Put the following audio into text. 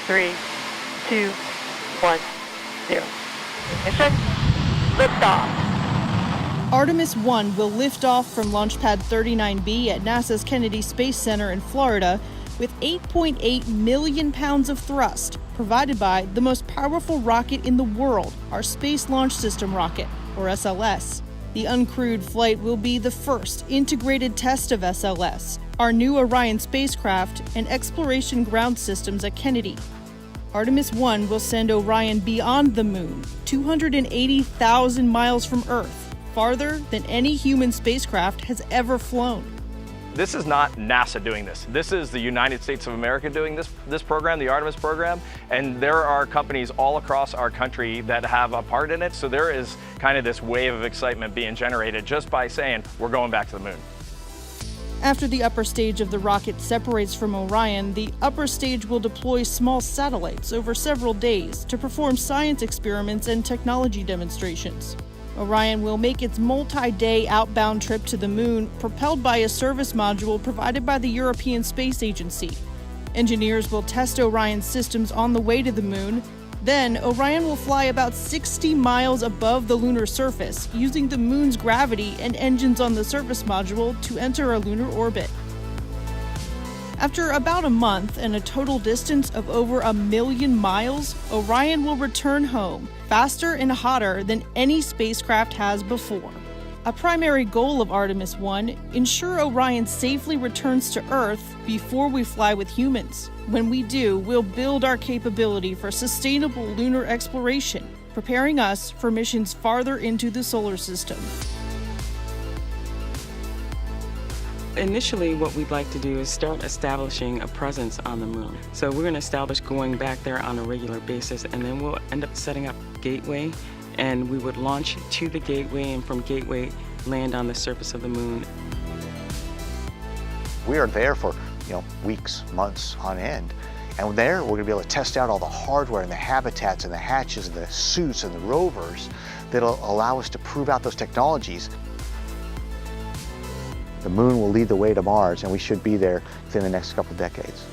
3, 2, 1, 0. Ignition. Liftoff. Artemis 1 will lift off from Launch Pad 39B at NASA's Kennedy Space Center in Florida with 8.8 million pounds of thrust, provided by the most powerful rocket in the world, our Space Launch System rocket, or SLS. The uncrewed flight will be the first integrated test of SLS, our new Orion spacecraft, and exploration ground systems at Kennedy. Artemis 1 will send Orion beyond the moon, 280,000 miles from Earth, farther than any human spacecraft has ever flown. This is not NASA doing this. This is the United States of America doing this program, the Artemis program, and there are companies all across our country that have a part in it, so there is kind of this wave of excitement being generated just by saying, we're going back to the moon. After the upper stage of the rocket separates from Orion, the upper stage will deploy small satellites over several days to perform science experiments and technology demonstrations. Orion will make its multi-day outbound trip to the moon, propelled by a service module provided by the European Space Agency. Engineers will test Orion's systems on the way to the moon. Then, Orion will fly about 60 miles above the lunar surface, using the moon's gravity and engines on the service module to enter a lunar orbit. After about a month and a total distance of over 1 million miles, Orion will return home, faster and hotter than any spacecraft has before. A primary goal of Artemis 1, ensure Orion safely returns to Earth before we fly with humans. When we do, we'll build our capability for sustainable lunar exploration, preparing us for missions farther into the solar system. Initially, what we'd like to do is start establishing a presence on the moon. So we're going to establish going back there on a regular basis, and then we'll end up setting up Gateway, and we would launch to the Gateway, and from Gateway land on the surface of the moon. We are there for weeks, months on end. And there, we're going to be able to test out all the hardware and the habitats and the hatches and the suits and the rovers that'll allow us to prove out those technologies. The moon will lead the way to Mars, and we should be there within the next couple of decades.